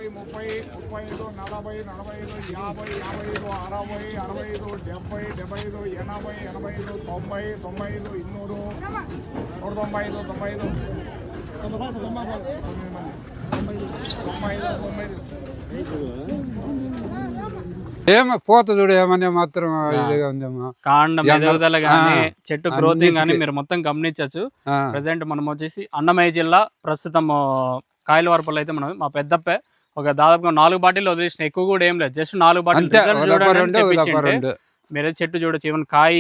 20, 30, 35, 40, 45, 50, 55, 60, 65, 70, 75, 80, 85, 90, 95, 200, 195. ఏమో పోత చూడు ఏమన్నా మాత్రం ఇదిగా ఉందేమో కాండం ఎదుగుదల గానీ చెట్టు గ్రోతింగ్ గానీ మీరు మొత్తం గమనించవచ్చు. ప్రెసెంట్ మనం వచ్చేసి అన్నమయ్య జిల్లా ప్రస్తుతం కాయలవరపల్లి అయితే మనం మా పెద్దప్పే ఒక దాదాపుగా 4 బాటిల్ వదిలేసిన, ఎక్కువ కూడా ఏం లేదు, జస్ట్ 4 బాటిల్ చూడండి. మీరే చెట్టు చూడొచ్చు, ఈవెన్ కాయ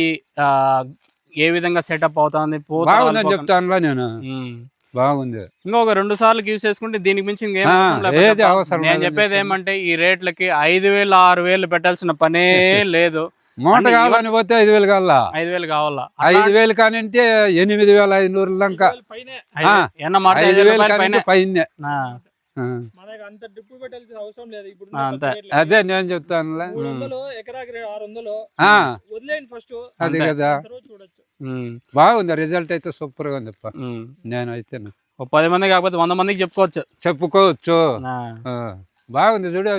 ఏ విధంగా సెటప్ అవుతుంది చెప్తాను నేను. బాగుంది. ఇంకొక 2 సార్లు యూస్ చేసుకుంటే దీనికి మించి ఇంకేం అవసరం. నేను చెప్పేది ఏమంటే ఈ రేట్లకి 5,000 6,000 పెట్టాల్సిన పనే లేదు. మూట కావాలని పోతే 5,000 కావాలా, 5,000 కావాలా, 5,000 కానీ అంటే 8,500 లంక 5,000 పైన. అదే నేను చెప్తాను, అది కదా. బాగుంది, రిజల్ట్ అయితే సూపర్ గా ఉంది. నేనైతే 10 మంది కాకపోతే 100 మందికి చెప్పుకోవచ్చు. బాగుంది చూడు,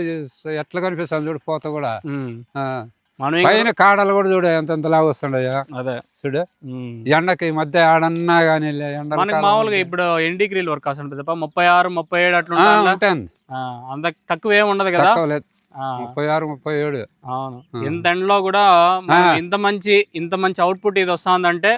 ఎట్లా కనిపిస్తుంది చూడు పోత కూడా. పైన కాడలు కూడా చూడు ఎంతలా వస్తుండయా. అదే చూడు, ఎండకి ఈ మధ్య ఆడన్నా గానీ మామూలుగా ఇప్పుడు ఎండిగ్రీల్ వర్క్ వస్తుంది 36, 37 అట్లా ఉంటాను. అంత తక్కువ ఏమి ఉండదు కదా, 36, 37. అవును. ఇంత ఎండలో కూడా ఇంత మంచి అవుట్పుట్ ఇది వస్తుందంటే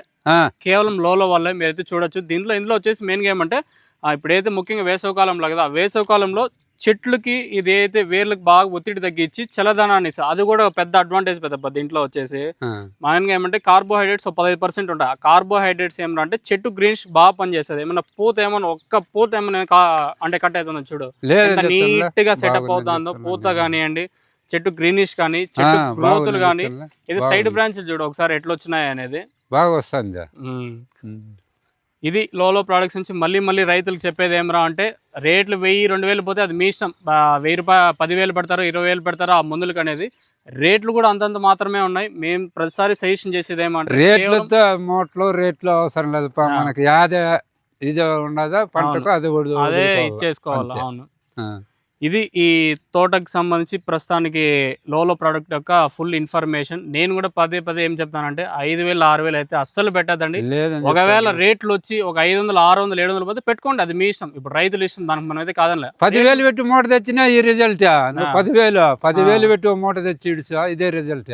కేవలం లోలో వల్ల మీరైతే చూడొచ్చు. ఇందులో వచ్చేసి మెయిన్ గా ఏమంటే ఇప్పుడైతే ముఖ్యంగా వేసవకాలంలో కదా, వేసవకాలంలో చెట్లకి ఇదైతే వేర్లకు బాగా ఒత్తిడి తగ్గించి చల్లదనాన్ని ఇస్తుంది. అది కూడా పెద్ద అడ్వాంటేజ్ పెద్ద దీంట్లో వచ్చేసి మెయిన్గా ఏమంటే కార్బోహైడ్రేట్స్ 15% ఉంటాయి. ఆ కార్బోహైడ్రేట్స్ ఏమంటే చెట్టు గ్రీన్స్ బాగా పనిచేస్తుంది. ఏమన్నా పూత ఒక్క పూత ఏమైనా అంటే కట్ అవుతుందో చూడు, నీట్ గా సెటప్ అవుతుందో పూత కానివ్వండి, చెట్టు గ్రీనిష్ కానీ, చెట్టు గ్రోతులు కానీ. ఇది సైడ్ బ్రాంచ్ చూడు ఒకసారి ఎట్లా వచ్చినాయి అనేది బాగా వస్తుంది. ఇది లోలో ప్రొడక్ట్స్ నుంచి మళ్ళీ రైతులకు చెప్పేది ఏమరా అంటే రేట్లు 1000-2000 పోతే అది మీ ఇష్టం. 1000 రూపాయలు 10,000 పెడతారు, 20,000 పెడతారు. ఆ మందులకు అనేది రేట్లు కూడా అంతంత మాత్రమే ఉన్నాయి. మేము ప్రతిసారి సజెషన్ చేసేది ఏమంటే రేట్లతో రేట్లు అవసరం లేదు, మనకి యాదే ఇది ఉండదా పంటకు అదే ఇచ్చేసుకోవాలి. అవును, ఇది ఈ తోటకు సంబంధించి ప్రస్తుతానికి లోలో ప్రోడక్ట్ యొక్క ఫుల్ ఇన్ఫర్మేషన్. నేను కూడా పదే ఏం చెప్తానంటే 5,000 6,000 అయితే అస్సలు పెట్టద్దండి. ఒకవేళ రేట్లు వచ్చి ఒక 500 600 700 పోతే పెట్టుకోండి, అది మీ ఇష్టం. ఇప్పుడు రైతులు ఇష్టం, దానికి మనం అయితే కాదనలే. 10,000 పెట్టి మూట తెచ్చినా ఈ రిజల్ట్, 10,000 పెట్టి మూట తెచ్చి ఇదే రిజల్ట్.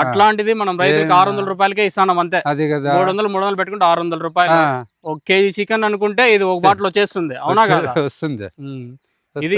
అట్లాంటిది మనం రైతులకు 600 రూపాయలకే ఇస్తాం అంతే. అది కదా, 300 పెట్టుకుంటే 600 రూపాయలు. 1 కేజీ చికెన్ అనుకుంటే ఇది ఒక బాటిల్ వచ్చేస్తుంది. అవునా కదా, వస్తుంది. ఇది